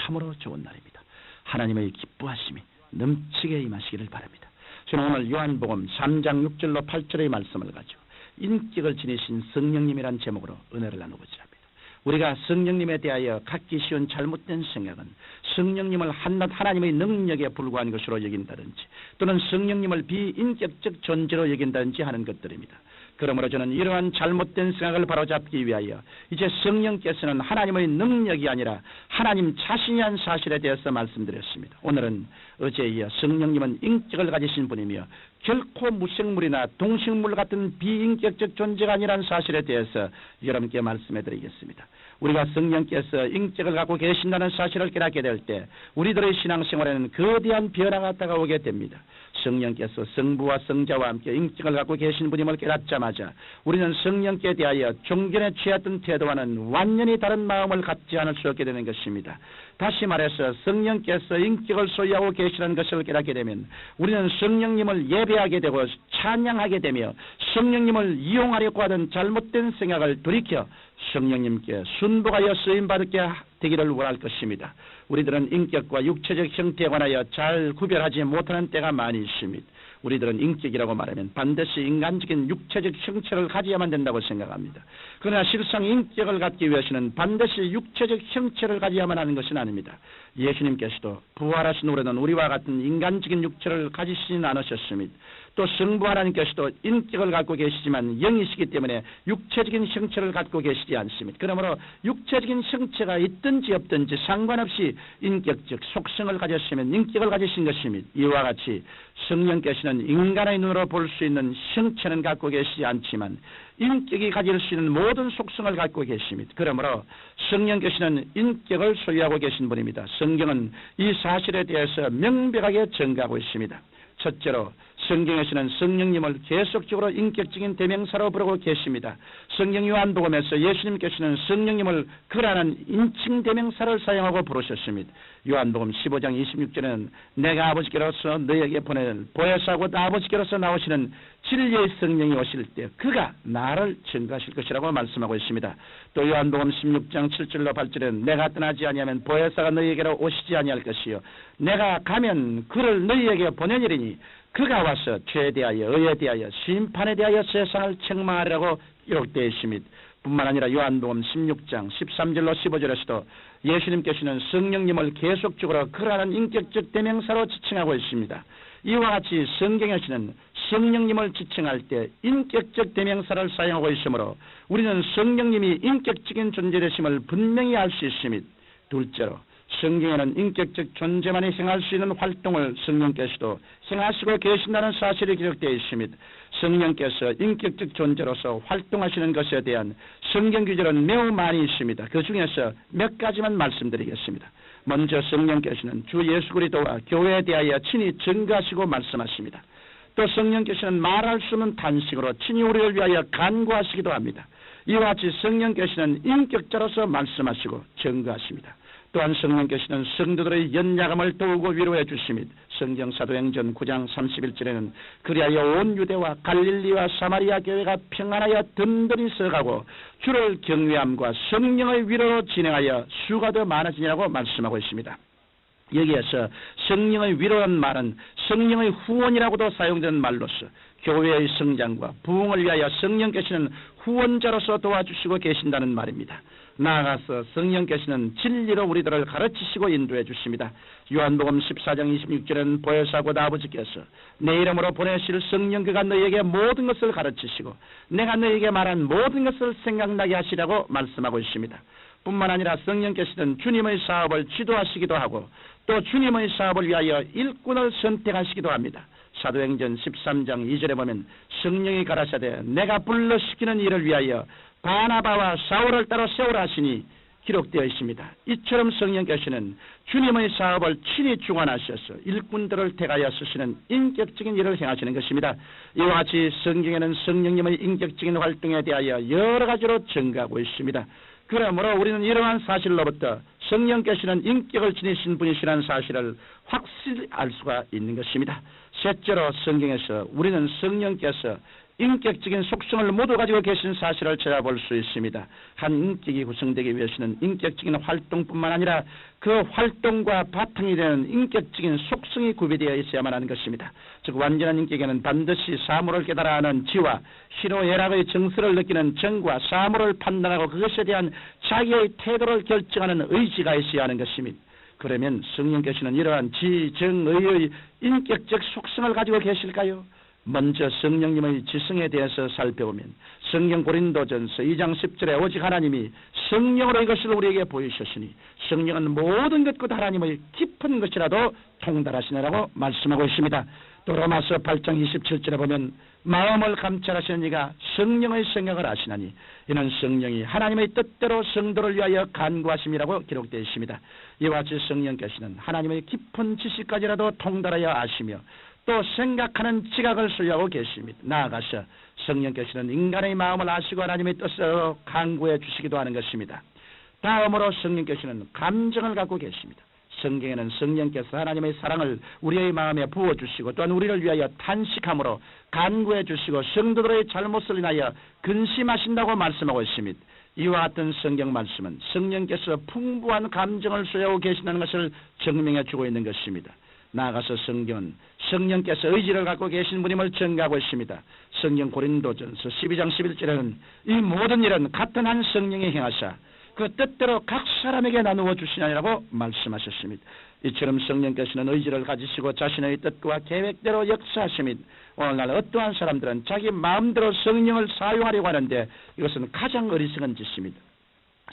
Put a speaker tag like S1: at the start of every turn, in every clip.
S1: 참으로 좋은 날입니다. 하나님의 기뻐하심이 넘치게 임하시기를 바랍니다. 저는 오늘 요한복음 3장 6절로 8절의 말씀을 가지고 인격을 지니신 성령님이란 제목으로 은혜를 나누고자 합니다. 우리가 성령님에 대하여 갖기 쉬운 잘못된 생각은 성령님을 한낱 하나님의 능력에 불과한 것으로 여긴다든지 또는 성령님을 비인격적 존재로 여긴다든지 하는 것들입니다. 그러므로 저는 이러한 잘못된 생각을 바로잡기 위하여 이제 성령께서는 하나님의 능력이 아니라 하나님 자신이란 사실에 대해서 말씀드렸습니다. 오늘은 어제에 이어 성령님은 인격을 가지신 분이며 결코 무생물이나 동식물 같은 비인격적 존재가 아니라는 사실에 대해서 여러분께 말씀해 드리겠습니다. 우리가 성령께서 인격을 갖고 계신다는 사실을 깨닫게 될 때 우리들의 신앙생활에는 거대한 변화가 다가오게 됩니다. 성령께서 성부와 성자와 함께 인격을 갖고 계신 분임을 깨닫자마자 우리는 성령께 대하여 종전에 취했던 태도와는 완전히 다른 마음을 갖지 않을 수 없게 되는 것입니다. 다시 말해서 성령께서 인격을 소유하고 계시는 것을 깨닫게 되면 우리는 성령님을 예배하게 되고 찬양하게 되며 성령님을 이용하려고 하던 잘못된 생각을 돌이켜 성령님께 순복하여 쓰임받게 되기를 원할 것입니다. 우리들은 인격과 육체적 형태에 관하여 잘 구별하지 못하는 때가 많이 있습니다. 우리들은 인격이라고 말하면 반드시 인간적인 육체적 형체를 가져야만 된다고 생각합니다. 그러나 실상 인격을 갖기 위해서는 반드시 육체적 형체를 가져야만 하는 것은 아닙니다. 예수님께서도 부활하신 후로는 우리와 같은 인간적인 육체를 가지시진 않으셨습니다. 또 성부 하나님께서도 인격을 갖고 계시지만 영이시기 때문에 육체적인 형체를 갖고 계시지 않습니다. 그러므로 육체적인 형체가 있든지 없든지 상관없이 인격적 속성을 가졌으면 인격을 가지신 것입니다. 이와 같이 성령께서는 인간의 눈으로 볼 수 있는 형체는 갖고 계시지 않지만 인격이 가질 수 있는 모든 속성을 갖고 계십니다. 그러므로 성령께서는 인격을 소유하고 계신 분입니다. 성경은 이 사실에 대해서 명백하게 증거하고 있습니다. 첫째로 성경에서는 성령님을 계속적으로 인격적인 대명사로 부르고 계십니다. 성경 요한복음에서 예수님께서는 성령님을 그라는 인칭 대명사를 사용하고 부르셨습니다. 요한복음 15장 26절에는 내가 아버지께로서 너에게 보내는 보혜사고 아버지께로서 나오시는 진리의 성령이 오실 때 그가 나를 증거하실 것이라고 말씀하고 있습니다. 또 요한복음 16장 7절로 8절에는 내가 떠나지 아니하면 보혜사가 너희에게로 오시지 아니할 것이요 내가 가면 그를 너희에게 보내리니 그가 와서 죄에 대하여 의에 대하여 심판에 대하여 세상을 책망하리라고 기록되어 있습니다. 뿐만 아니라 요한복음 16장 13절로 15절에서도 예수님께서는 성령님을 계속적으로 그라는 인격적 대명사로 지칭하고 있습니다. 이와 같이 성경에서는 성령님을 지칭할 때 인격적 대명사를 사용하고 있으므로 우리는 성령님이 인격적인 존재되심을 분명히 알 수 있습니다. 둘째로 성경에는 인격적 존재만이 행할 수 있는 활동을 성령께서도 행하시고 계신다는 사실이 기록되어 있습니다. 성령께서 인격적 존재로서 활동하시는 것에 대한 성경 규절은 매우 많이 있습니다. 그 중에서 몇 가지만 말씀드리겠습니다. 먼저 성령께서는 주 예수 그리스도와 교회에 대하여 친히 증거하시고 말씀하십니다. 또 성령께서는 말할 수 없는 탄식으로 친히 우리를 위하여 간구하시기도 합니다. 이와 같이 성령께서는 인격자로서 말씀하시고 증거하십니다. 또한 성령께서는 성도들의 연약함을 도우고 위로해 주십니다. 성경 사도행전 9장 31절에는 그리하여 온 유대와 갈릴리와 사마리아 교회가 평안하여 든든히 서가고 주를 경외함과 성령의 위로로 진행하여 수가 더 많아지냐고 말씀하고 있습니다. 여기에서 성령의 위로라는 말은 성령의 후원이라고도 사용되는 말로서 교회의 성장과 부흥을 위하여 성령께서는 후원자로서 도와주시고 계신다는 말입니다. 나아가서 성령께서는 진리로 우리들을 가르치시고 인도해 주십니다. 요한복음 14장 26절에는 보혜사 곧 아버지께서 내 이름으로 보내실 성령 그가 너희에게 모든 것을 가르치시고 내가 너희에게 말한 모든 것을 생각나게 하시라고 말씀하고 있습니다. 뿐만 아니라 성령께서는 주님의 사업을 지도하시기도 하고 또 주님의 사업을 위하여 일꾼을 선택하시기도 합니다. 사도행전 13장 2절에 보면 성령이 가라사대 내가 불러시키는 일을 위하여 바나바와 사울을 따로 세우라 하시니 기록되어 있습니다. 이처럼 성령께서는 주님의 사업을 친히 주관하셔서 일꾼들을 택하여 쓰시는 인격적인 일을 행하시는 것입니다. 이와 같이 성경에는 성령님의 인격적인 활동에 대하여 여러 가지로 증거하고 있습니다. 그러므로 우리는 이러한 사실로부터 성령께서는 인격을 지니신 분이시라는 사실을 확실히 알 수가 있는 것입니다. 셋째로 성경에서 우리는 성령께서 인격적인 속성을 모두 가지고 계신 사실을 찾아볼 수 있습니다. 한 인격이 구성되기 위해서는 인격적인 활동뿐만 아니라 그 활동과 바탕이 되는 인격적인 속성이 구비되어 있어야만 하는 것입니다. 즉 완전한 인격에는 반드시 사물을 깨달아 하는 지와 희노애락의 정서를 느끼는 정과 사물을 판단하고 그것에 대한 자기의 태도를 결정하는 의지가 있어야 하는 것입니다. 그러면 성령께서는 이러한 지, 정, 의의 인격적 속성을 가지고 계실까요? 먼저 성령님의 지성에 대해서 살펴보면 성경 고린도전서 2장 10절에 오직 하나님이 성령으로 이것을 우리에게 보이셨으니 성령은 모든 것과 하나님의 깊은 것이라도 통달하시느라고 말씀하고 있습니다. 또 로마서 8장 27절에 보면 마음을 감찰하시는 이가 성령의 생각을 아시나니 이는 성령이 하나님의 뜻대로 성도를 위하여 간구하심이라고 기록되어 있습니다. 이와 같이 성령께서는 하나님의 깊은 지식까지라도 통달하여 아시며 또 생각하는 지각을 소유하고 계십니다. 나아가서 성령께서는 인간의 마음을 아시고 하나님의 뜻으로 간구해 주시기도 하는 것입니다. 다음으로 성령께서는 감정을 갖고 계십니다. 성경에는 성령께서 하나님의 사랑을 우리의 마음에 부어주시고 또한 우리를 위하여 탄식함으로 간구해 주시고 성도들의 잘못을 인하여 근심하신다고 말씀하고 있습니다. 이와 같은 성경 말씀은 성령께서 풍부한 감정을 소유하고 계신다는 것을 증명해 주고 있는 것입니다. 나아가서 성경은 성령께서 의지를 갖고 계신 분임을 증거하고 있습니다. 성경 고린도전서 12장 11절에는 이 모든 일은 같은 한 성령이 행하사 그 뜻대로 각 사람에게 나누어 주시냐라고 말씀하셨습니다. 이처럼 성령께서는 의지를 가지시고 자신의 뜻과 계획대로 역사하십니다. 오늘날 어떠한 사람들은 자기 마음대로 성령을 사용하려고 하는데 이것은 가장 어리석은 짓입니다.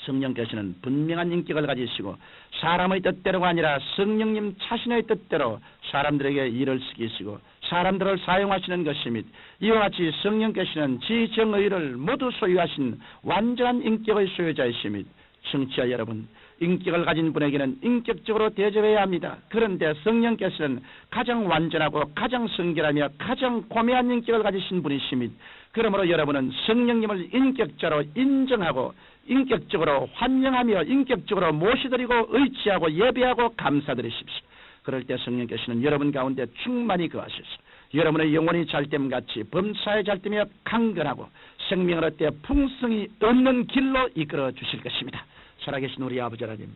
S1: 성령께서는 분명한 인격을 가지시고 사람의 뜻대로가 아니라 성령님 자신의 뜻대로 사람들에게 일을 시키시고 사람들을 사용하시는 것입니다. 이와 같이 성령께서는 지정의를 모두 소유하신 완전한 인격의 소유자이십니다. 청취자 여러분, 인격을 가진 분에게는 인격적으로 대접해야 합니다. 그런데 성령께서는 가장 완전하고 가장 성결하며 가장 고매한 인격을 가지신 분이십니다. 그러므로 여러분은 성령님을 인격자로 인정하고 인격적으로 환영하며 인격적으로 모시드리고 의지하고 예배하고 감사드리십시오. 그럴 때 성령께서는 여러분 가운데 충만히 거하셔서 여러분의 영혼이 잘됨같이 범사에 잘되며 강건하고 생명을 얻되 풍성이 없는 길로 이끌어 주실 것입니다. 살아계신 우리 아버지 하나님,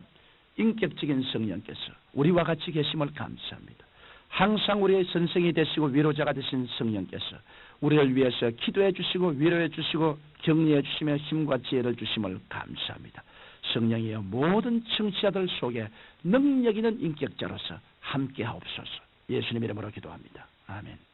S1: 인격적인 성령께서 우리와 같이 계심을 감사합니다. 항상 우리의 선생이 되시고 위로자가 되신 성령께서 우리를 위해서 기도해 주시고 위로해 주시고 격려해 주시며 힘과 지혜를 주심을 감사합니다. 성령이여 모든 청취자들 속에 능력 있는 인격자로서 함께 하옵소서. 예수님 이름으로 기도합니다. 아멘.